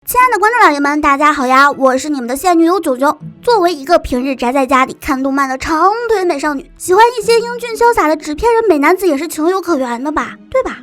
亲爱的观众老爷们，大家好呀，我是你们的现女友九九。作为一个平日宅在家里看动漫的长腿美少女，喜欢一些英俊潇洒的纸片人美男子也是情有可原的吧，对吧？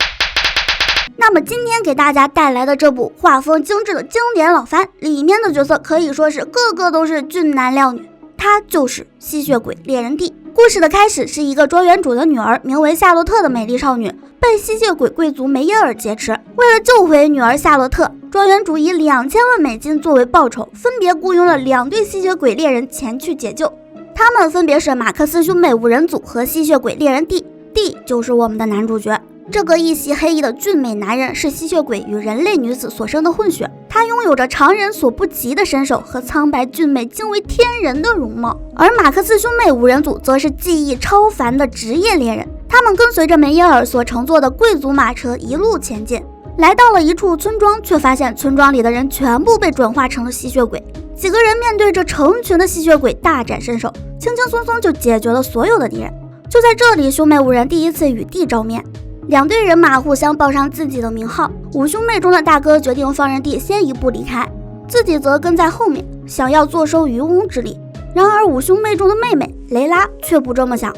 那么今天给大家带来的这部画风精致的经典老番，里面的角色可以说是个个都是俊男靓女，他就是吸血鬼猎人蒂。故事的开始是一个庄园主的女儿，名为夏洛特的美丽少女被吸血鬼贵族梅耶尔劫持。为了救回女儿夏洛特，庄园主以2000万美金作为报酬，分别雇佣了2队吸血鬼猎人前去解救。他们分别是马克思兄妹5人组和吸血鬼猎人蒂。蒂就是我们的男主角。这个一袭黑衣的俊美男人是吸血鬼与人类女子所生的混血，他拥有着常人所不及的身手和苍白俊美惊为天人的容貌。而马克思兄妹5人组则是技艺超凡的职业猎人，他们跟随着梅耶尔所乘坐的贵族马车一路前进，来到了一处村庄，却发现村庄里的人全部被转化成了吸血鬼。几个人面对着成群的吸血鬼大展身手，轻轻松松就解决了所有的敌人。就在这里，兄妹5人第一次与蒂照面，2队人马互相报上自己的名号。5兄妹中的大哥决定放任蒂先一步离开，自己则跟在后面，想要坐收渔翁之利。然而5兄妹中的妹妹雷拉却不这么想，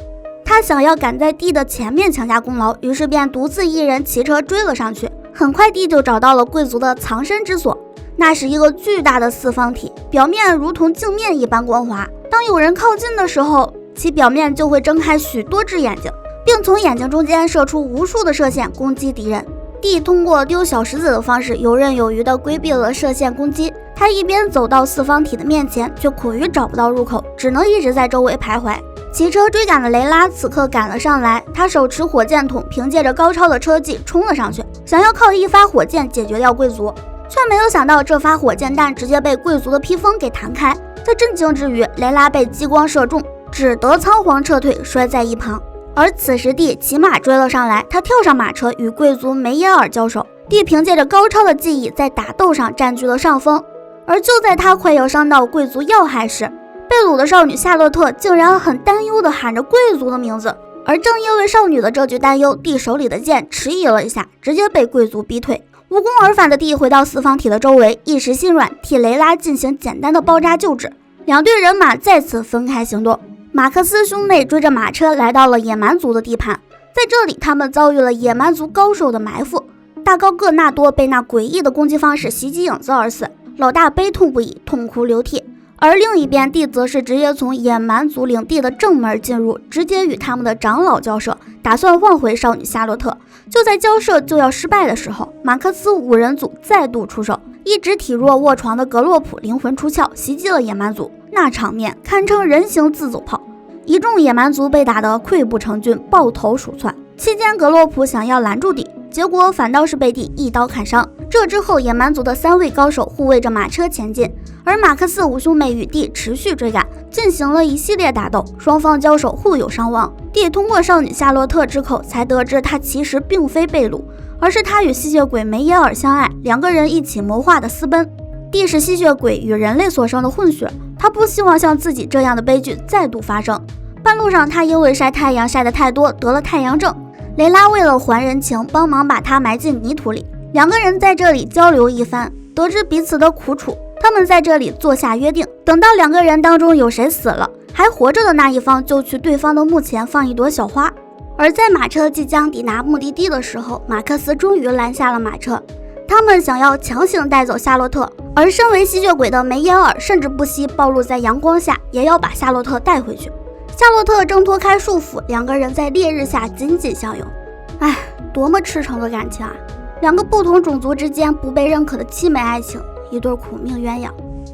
她想要赶在蒂的前面抢下功劳，于是便独自一人骑车追了上去。很快蒂就找到了贵族的藏身之所，那是一个巨大的四方体，表面如同镜面一般光滑，当有人靠近的时候，其表面就会睁开许多只眼睛，并从眼睛中间射出无数的射线攻击敌人。蒂通过丢小石子的方式游刃有余地规避了射线攻击。他一边走到四方体的面前，却苦于找不到入口，只能一直在周围徘徊。骑车追赶的雷拉此刻赶了上来，他手持火箭筒，凭借着高超的车技冲了上去，想要靠一发火箭解决掉贵族，却没有想到这发火箭弹直接被贵族的披风给弹开。在震惊之余，雷拉被激光射中，只得仓皇撤退，摔在一旁。而此时蒂骑马追了上来，他跳上马车与贵族梅耶尔交手。蒂凭借着高超的技艺在打斗上占据了上风，而就在他快要伤到贵族要害时，被掳的少女夏洛特竟然很担忧地喊着贵族的名字。而正因为少女的这句担忧，蒂手里的剑迟疑了一下，直接被贵族逼退。无功而返的蒂回到四方体的周围，一时心软，替雷拉进行简单的包扎救治。2队人马再次分开行动。马克思兄妹追着马车来到了野蛮族的地盘，在这里他们遭遇了野蛮族高手的埋伏，大高个纳多被那诡异的攻击方式袭击影子而死，老大悲痛不已，痛哭流涕。而另一边，蒂则是直接从野蛮族领地的正门进入，直接与他们的长老交涉，打算换回少女夏洛特。就在交涉就要失败的时候，马克思5人组再度出手，一直体弱卧床的格洛普灵魂出窍，袭击了野蛮族，那场面堪称人形自走炮。一众野蛮族被打得溃不成军，抱头鼠窜。期间格洛普想要拦住蒂，结果反倒是被蒂一刀砍伤。这之后，野蛮族的3位高手护卫着马车前进，而马克思5兄妹与蒂持续追赶，进行了一系列打斗，双方交手互有伤亡。蒂通过少女夏洛特之口才得知，她其实并非被掳，而是她与吸血鬼梅耶尔相爱，2个人一起谋划的私奔。蒂是吸血鬼与人类所生的混血，他不希望像自己这样的悲剧再度发生。半路上，他因为晒太阳晒得太多，得了太阳症。雷拉为了还人情，帮忙把他埋进泥土里。2个人在这里交流一番，得知彼此的苦楚。他们在这里做下约定，等到2个人当中有谁死了，还活着的那一方就去对方的墓前放一朵小花。而在马车即将抵达目的地的时候，马克思终于拦下了马车。他们想要强行带走夏洛特，而身为吸血鬼的梅耶尔甚至不惜暴露在阳光下，也要把夏洛特带回去。夏洛特挣脱开束缚，2个人在烈日下紧紧相拥。哎，多么赤诚的感情啊！2个不同种族之间不被认可的凄美爱情，一对苦命鸳鸯。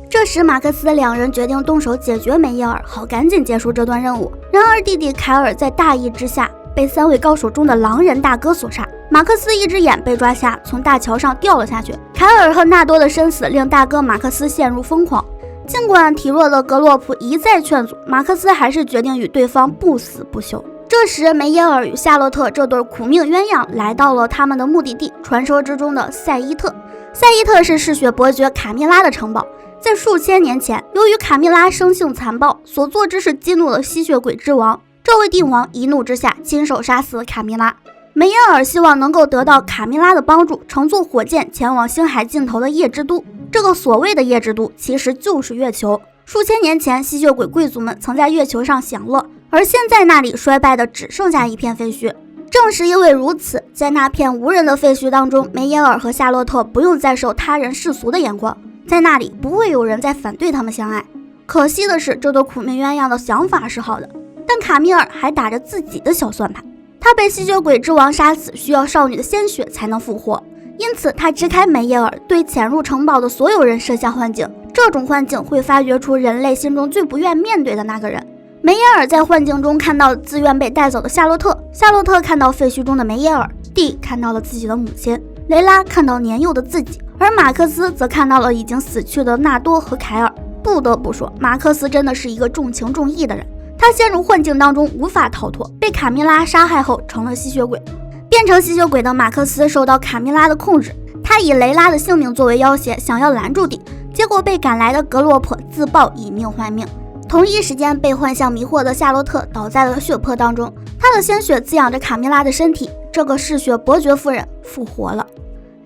这时马克思2人决定动手解决梅耶尔，好赶紧结束这段任务。然而弟弟凯尔在大意之下被3位高手中的狼人大哥所杀，马克思一只眼被抓瞎，从大桥上掉了下去。凯尔和纳多的生死令大哥马克思陷入疯狂。尽管体弱的格洛普一再劝阻，马克思还是决定与对方不死不休。这时梅耶尔与夏洛特这对苦命鸳鸯来到了他们的目的地，传说之中的赛伊特。赛伊特是嗜血伯爵卡蜜拉的城堡。在数千年前，由于卡蜜拉生性残暴，所做之事激怒了吸血鬼之王。这位帝王一怒之下亲手杀死了卡蜜拉。梅耶尔希望能够得到卡米拉的帮助，乘坐火箭前往星海尽头的夜之都。这个所谓的夜之都其实就是月球。数千年前，吸血鬼贵族们曾在月球上享乐，而现在那里衰败的只剩下一片废墟。正是因为如此，在那片无人的废墟当中，梅耶尔和夏洛特不用再受他人世俗的眼光，在那里不会有人再反对他们相爱。可惜的是，这对苦命鸳鸯的想法是好的，但卡米尔还打着自己的小算盘。他被吸血鬼之王杀死，需要少女的鲜血才能复活，因此他支开梅耶尔，对潜入城堡的所有人设下幻境。这种幻境会发掘出人类心中最不愿面对的那个人。梅耶尔在幻境中看到了自愿被带走的夏洛特，夏洛特看到废墟中的梅耶尔，蒂看到了自己的母亲，雷拉看到年幼的自己，而马克思则看到了已经死去的纳多和凯尔。不得不说，马克思真的是一个重情重义的人。他陷入幻境当中无法逃脱，被卡米拉杀害后成了吸血鬼。变成吸血鬼的马克思受到卡米拉的控制，他以雷拉的性命作为要挟，想要拦住蒂，结果被赶来的格洛珀自爆以命换命。同一时间，被幻象迷惑的夏洛特倒在了血泊当中，他的鲜血滋养着卡米拉的身体，这个嗜血伯爵夫人复活了。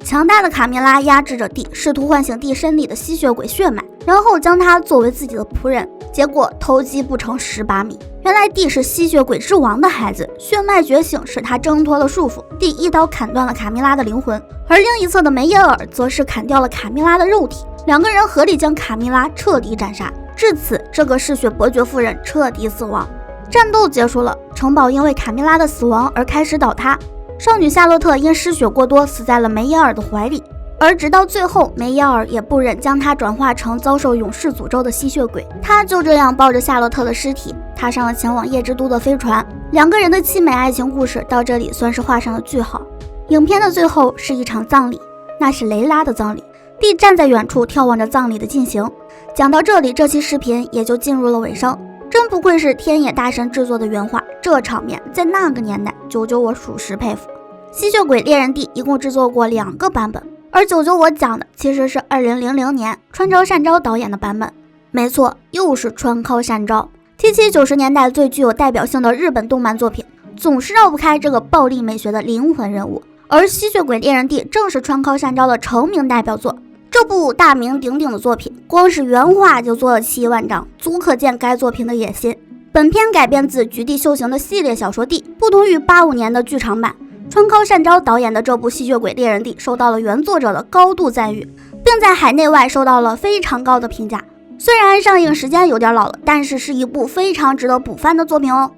强大的卡米拉压制着蒂，试图唤醒蒂身体的吸血鬼血脉，然后将他作为自己的仆人，结果偷鸡不成蚀把米。原来蒂是吸血鬼之王的孩子，血脉觉醒使他挣脱了束缚，蒂一刀砍断了卡米拉的灵魂，而另一侧的梅耶尔则是砍掉了卡米拉的肉体，两个人合力将卡米拉彻底斩杀。至此，这个嗜血伯爵夫人彻底死亡。战斗结束了，城堡因为卡米拉的死亡而开始倒塌。少女夏洛特因失血过多死在了梅耶尔的怀里，而直到最后，梅耶尔也不忍将她转化成遭受勇士诅咒的吸血鬼，他就这样抱着夏洛特的尸体踏上了前往夜之都的飞船。两个人的凄美爱情故事到这里算是画上了句号。影片的最后是一场葬礼，那是雷拉的葬礼，蒂站在远处眺望着葬礼的进行。讲到这里，这期视频也就进入了尾声。真不愧是天野大神制作的原画，这场面在那个年代，九九我属实佩服。吸血鬼猎人蒂一共制作过2个版本，而九九我讲的其实是2000年川尻善昭导演的版本。没错，又是川尻善昭。提起90年代最具有代表性的日本动漫作品，总是绕不开这个暴力美学的灵魂人物，而吸血鬼猎人蒂正是川尻善昭的成名代表作。这部大名鼎鼎的作品，光是原画就做了7万张，足可见该作品的野心。本片改编自菊地秀行的系列小说《蒂》，不同于85年的剧场版，川尻善昭导演的这部吸血鬼猎人蒂受到了原作者的高度赞誉，并在海内外受到了非常高的评价。虽然上映时间有点老了，但是是一部非常值得补番的作品哦。